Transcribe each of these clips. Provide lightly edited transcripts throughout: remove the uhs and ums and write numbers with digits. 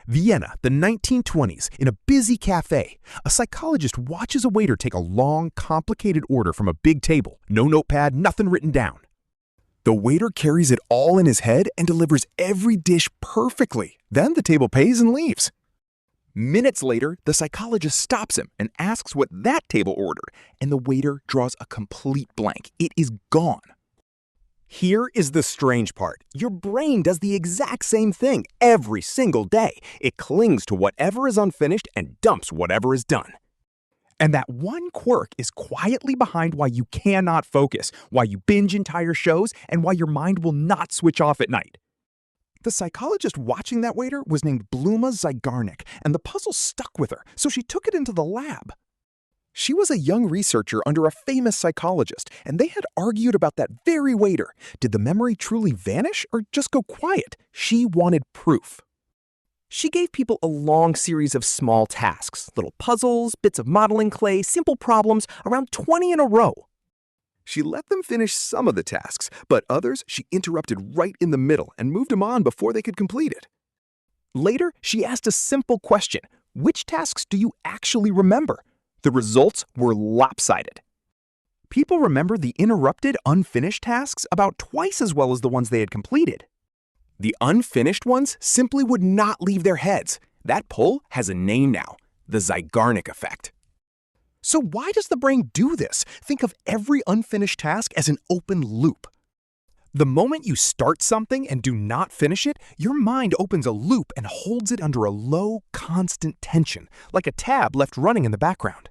Vienna, the 1920s, in a busy cafe, a psychologist watches a waiter take a long, complicated order from a big table. No notepad, nothing written down. The waiter carries it all in his head and delivers every dish perfectly. Then the table pays and leaves. Minutes later, the psychologist stops him and asks what that table ordered, and the waiter draws a complete blank. It is gone. Here is the strange part. Your brain does the exact same thing every single day. It clings to whatever is unfinished and dumps whatever is done. And that one quirk is quietly behind why you cannot focus, why you binge entire shows, and why your mind will not switch off at night. The psychologist watching that waiter was named Zeigarnik, and the puzzle stuck with her, so she took it into the lab. She was a young researcher under a famous psychologist, and they had argued about that very waiter. Did the memory truly vanish or just go quiet? She wanted proof. She gave people a long series of small tasks, little puzzles, bits of modeling clay, simple problems, around 20 in a row. She let them finish some of the tasks, but others she interrupted right in the middle and moved them on before they could complete it. Later, she asked a simple question: which tasks do you actually remember? The results were lopsided. People remember the interrupted, unfinished tasks about twice as well as the ones they had completed. The unfinished ones simply would not leave their heads. That pull has a name now: the Zeigarnik effect. So why does the brain do this? Think of every unfinished task as an open loop. The moment you start something and do not finish it, your mind opens a loop and holds it under a low, constant tension, like a tab left running in the background.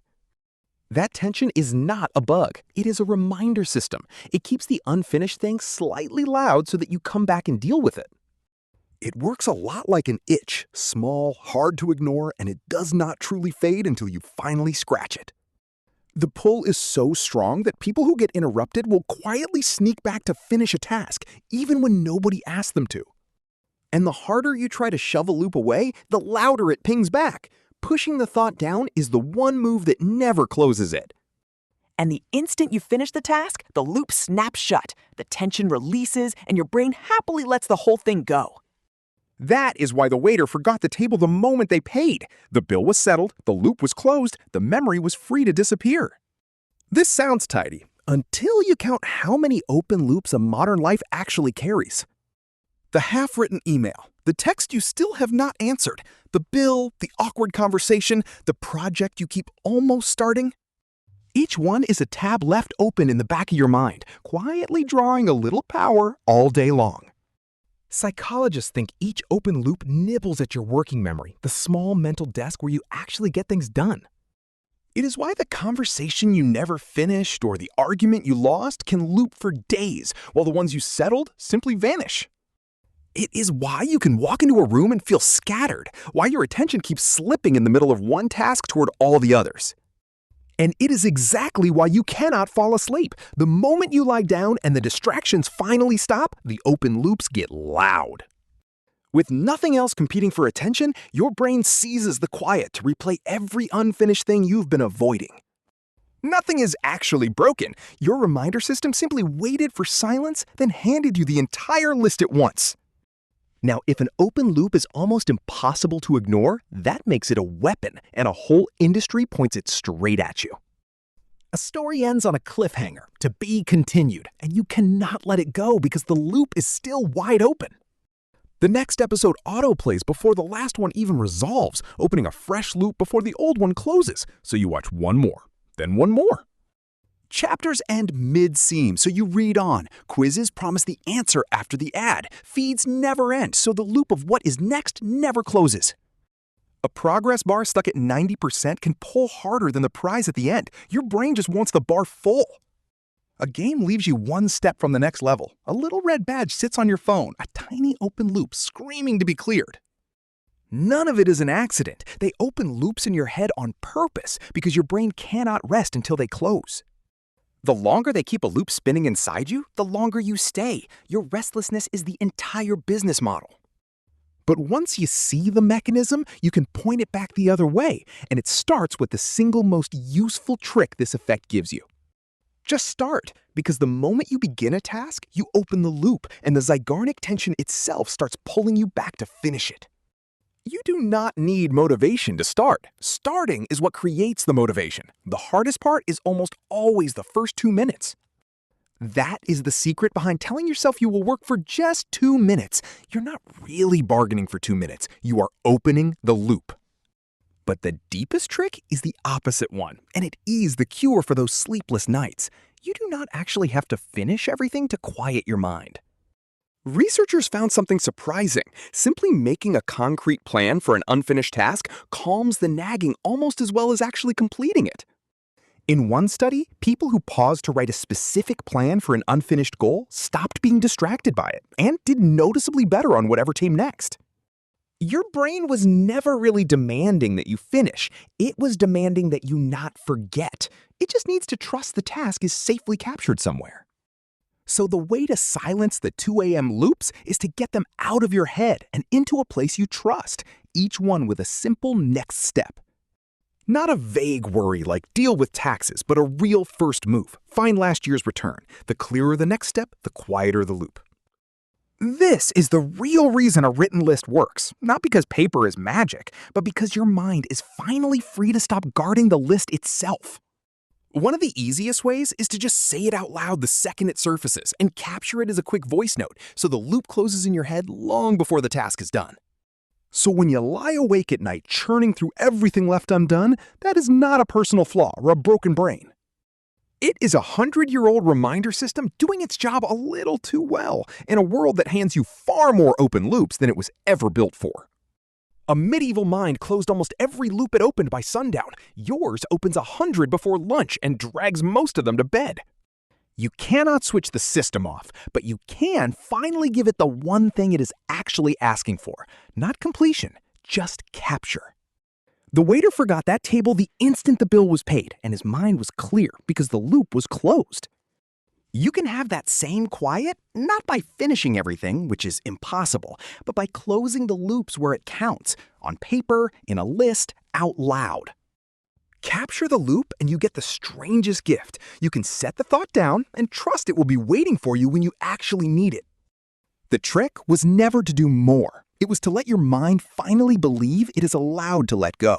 That tension is not a bug. It is a reminder system. It keeps the unfinished thing slightly loud so that you come back and deal with it. It works a lot like an itch, small, hard to ignore, and it does not truly fade until you finally scratch it. The pull is so strong that people who get interrupted will quietly sneak back to finish a task, even when nobody asks them to. And the harder you try to shove a loop away, the louder it pings back. Pushing the thought down is the one move that never closes it. And the instant you finish the task, the loop snaps shut, the tension releases, and your brain happily lets the whole thing go. That is why the waiter forgot the table the moment they paid. The bill was settled, the loop was closed, the memory was free to disappear. This sounds tidy, until you count how many open loops a modern life actually carries. The half-written email, the text you still have not answered, the bill, the awkward conversation, the project you keep almost starting. Each one is a tab left open in the back of your mind, quietly drawing a little power all day long. Psychologists think each open loop nibbles at your working memory, the small mental desk where you actually get things done. It is why the conversation you never finished or the argument you lost can loop for days, while the ones you settled simply vanish. It is why you can walk into a room and feel scattered, why your attention keeps slipping in the middle of one task toward all the others. And it is exactly why you cannot fall asleep. The moment you lie down and the distractions finally stop, the open loops get loud. With nothing else competing for attention, your brain seizes the quiet to replay every unfinished thing you've been avoiding. Nothing is actually broken. Your reminder system simply waited for silence, then handed you the entire list at once. Now, if an open loop is almost impossible to ignore, that makes it a weapon, and a whole industry points it straight at you. A story ends on a cliffhanger, to be continued, and you cannot let it go because the loop is still wide open. The next episode autoplays before the last one even resolves, opening a fresh loop before the old one closes, so you watch one more, then one more. Chapters end mid-seam, so you read on. Quizzes promise the answer after the ad. Feeds never end, so the loop of what is next never closes. A progress bar stuck at 90% can pull harder than the prize at the end. Your brain just wants the bar full. A game leaves you one step from the next level. A little red badge sits on your phone, a tiny open loop screaming to be cleared. None of it is an accident. They open loops in your head on purpose because your brain cannot rest until they close. The longer they keep a loop spinning inside you, the longer you stay. Your restlessness is the entire business model. But once you see the mechanism, you can point it back the other way, and it starts with the single most useful trick this effect gives you. Just start, because the moment you begin a task, you open the loop, and the Zeigarnik tension itself starts pulling you back to finish it. You do not need motivation to start. Starting is what creates the motivation. The hardest part is almost always the first 2 minutes. That is the secret behind telling yourself you will work for just 2 minutes. You're not really bargaining for 2 minutes. You are opening the loop. But the deepest trick is the opposite one, and it is the cure for those sleepless nights. You do not actually have to finish everything to quiet your mind. Researchers found something surprising. Simply making a concrete plan for an unfinished task calms the nagging almost as well as actually completing it. In one study, people who paused to write a specific plan for an unfinished goal stopped being distracted by it and did noticeably better on whatever came next. Your brain was never really demanding that you finish. It was demanding that you not forget. It just needs to trust the task is safely captured somewhere. So the way to silence the 2 a.m. loops is to get them out of your head and into a place you trust, each one with a simple next step. Not a vague worry like deal with taxes, but a real first move. Find last year's return. The clearer the next step, the quieter the loop. This is the real reason a written list works. Not because paper is magic, but because your mind is finally free to stop guarding the list itself. One of the easiest ways is to just say it out loud the second it surfaces and capture it as a quick voice note so the loop closes in your head long before the task is done. So when you lie awake at night churning through everything left undone, that is not a personal flaw or a broken brain. It is a 100-year-old reminder system doing its job a little too well in a world that hands you far more open loops than it was ever built for. A medieval mind closed almost every loop it opened by sundown. Yours opens 100 before lunch and drags most of them to bed. You cannot switch the system off, but you can finally give it the one thing it is actually asking for. Not completion, just capture. The waiter forgot that table the instant the bill was paid, and his mind was clear because the loop was closed. You can have that same quiet, not by finishing everything, which is impossible, but by closing the loops where it counts, on paper, in a list, out loud. Capture the loop and you get the strangest gift. You can set the thought down and trust it will be waiting for you when you actually need it. The trick was never to do more. It was to let your mind finally believe it is allowed to let go.